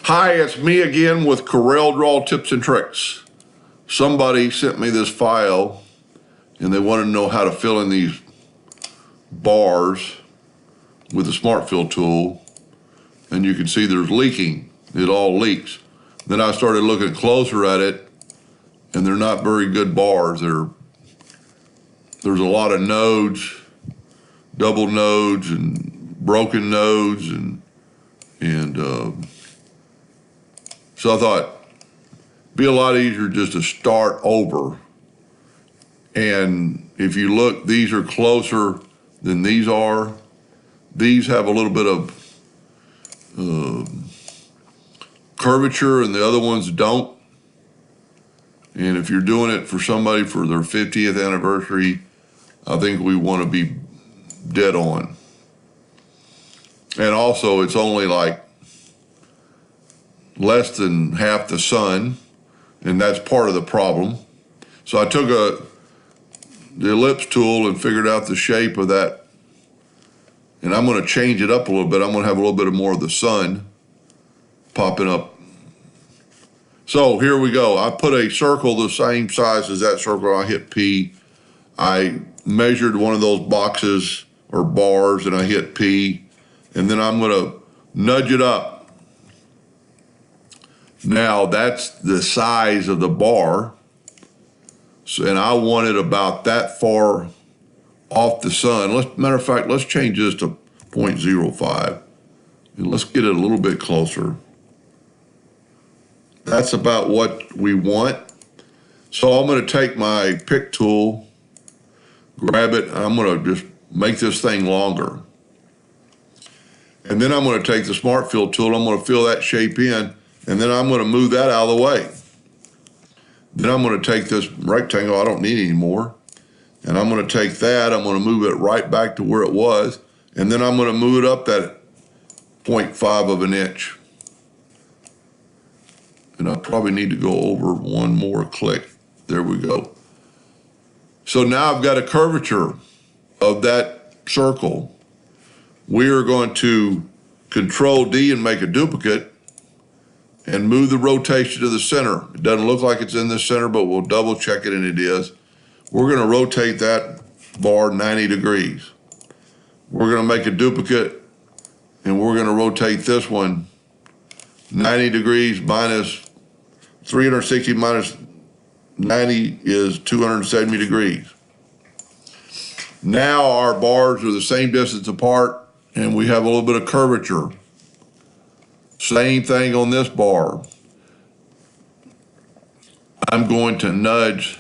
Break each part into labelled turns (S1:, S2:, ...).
S1: Hi, it's me again with Corel Draw Tips and Tricks. Somebody sent me this file and they wanted to know how to fill in these bars with the Smart Fill tool, and you can see there's leaking. It all leaks. Then I started looking closer at it, and they're not very good bars. There's a lot of nodes, double nodes and broken nodes, and so I thought it'd be a lot easier just to start over. And if you look, these are closer than these are. These have a little bit of curvature and the other ones don't. And if you're doing it for somebody for their 50th anniversary, I think we want to be dead on. And also it's only like less than half the sun, and that's part of the problem. So I took the ellipse tool and figured out the shape of that, and I'm going to change it up a little bit. I'm going to have a little bit more of the sun popping up. So here we go. I put a circle the same size as that circle. I hit P. I measured one of those boxes or bars and I hit P, and then I'm going to nudge it up. Now that's the size of the bar. So, and I want it about that far off the sun. Matter of fact, let's change this to 0.05. And let's get it a little bit closer. That's about what we want. So I'm going to take my pick tool, grab it, and I'm going to just make this thing longer. And then I'm going to take the Smart Fill tool, I'm going to fill that shape in, and then I'm going to move that out of the way. Then I'm going to take this rectangle I don't need anymore, and I'm going to take that, I'm going to move it right back to where it was, and then I'm going to move it up that 0.5 of an inch. And I probably need to go over one more click. There we go. So now I've got a curvature of that circle. We are going to Control D and make a duplicate and move the rotation to the center. It doesn't look like it's in the center, but we'll double check it, and it is. We're going to rotate that bar 90 degrees. We're going to make a duplicate, and we're going to rotate this one 90 degrees minus 360 minus 90 is 270 degrees. Now our bars are the same distance apart, and we have a little bit of curvature. Same thing on this bar. I'm going to nudge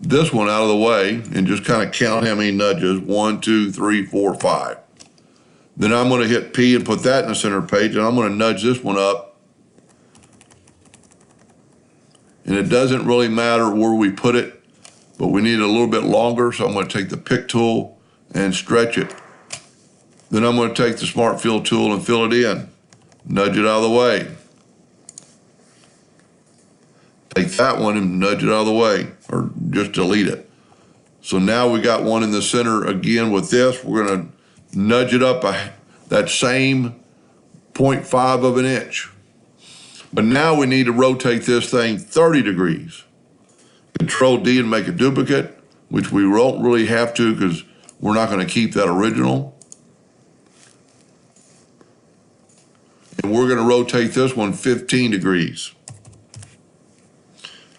S1: this one out of the way and just kind of count how many nudges. 1, 2, 3, 4, 5. Then I'm going to hit P and put that in the center page, and I'm going to nudge this one up. And it doesn't really matter where we put it, but we need it a little bit longer, so I'm going to take the pick tool and stretch it. Then I'm going to take the Smart Fill tool and fill it in. Nudge it out of the way. Take that one and nudge it out of the way, or just delete it. So now we got one in the center again with this. We're going to nudge it up that same 0.5 of an inch. But now we need to rotate this thing 30 degrees. Control D and make a duplicate, which we won't really have to because we're not going to keep that original. And we're going to rotate this one 15 degrees.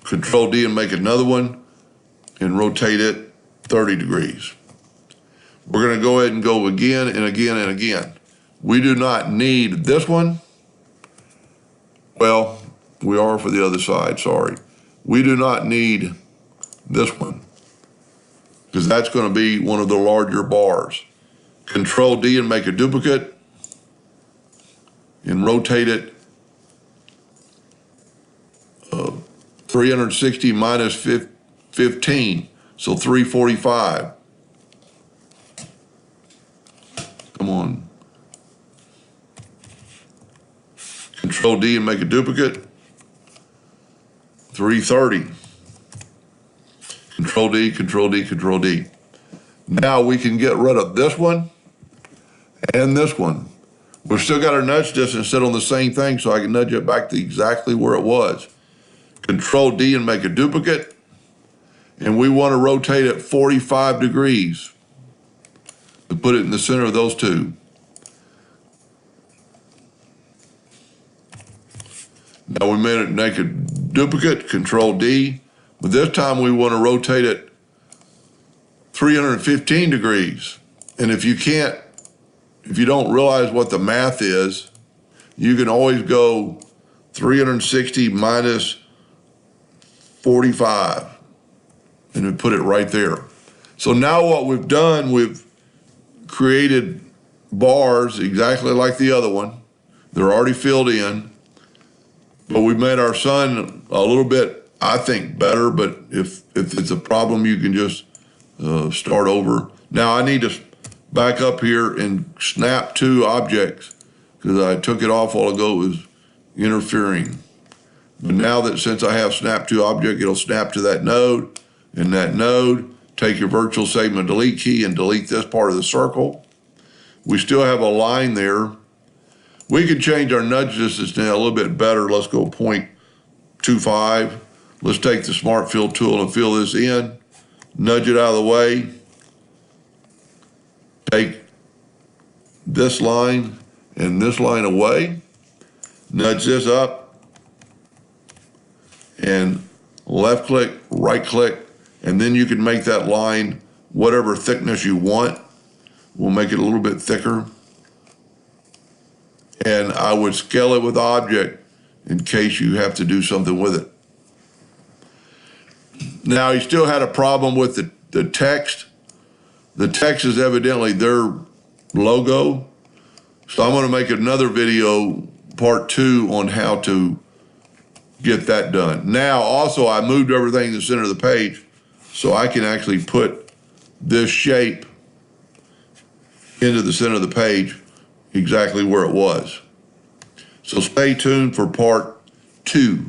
S1: Control D and make another one and rotate it 30 degrees. We're going to go ahead and go again and again and again. We do not need this one. Well, we are for the other side, sorry. We do not need this one because that's going to be one of the larger bars. Control D and make a duplicate and rotate it 360 minus 15, so 345. Come on. Control D and make a duplicate, 330. Control D, Control D, Control D. Now we can get rid of this one and this one. We've still got our nudge distance set on the same thing, so I can nudge it back to exactly where it was. Control D and make a duplicate. And we want to rotate it 45 degrees to put it in the center of those two. Now we made it make a duplicate, Control D, but this time we want to rotate it 315 degrees. And if you don't realize what the math is, you can always go 360 minus 45 and then put it right there. So now what we've done, we've created bars exactly like the other one. They're already filled in, but we've made our sun a little bit, I think, better, but if it's a problem, you can just start over. Now I need to back up here and snap two objects because I took it off while ago, it was interfering. But now that since I have snap to object, it'll snap to that node, and that node, take your virtual segment delete key and delete this part of the circle. We still have a line there. We can change our nudge distance now a little bit better. Let's go 0.25. Let's take the smart fill tool and fill this in, nudge it out of the way, take this line and this line away, nudge this up, and left click, right click, and then you can make that line whatever thickness you want. We'll make it a little bit thicker. And I would scale it with object in case you have to do something with it. Now, he still had a problem with the text. The text is evidently their logo. So I'm going to make another video, part 2, on how to get that done. Now, also, I moved everything to the center of the page so I can actually put this shape into the center of the page exactly where it was. So stay tuned for part 2.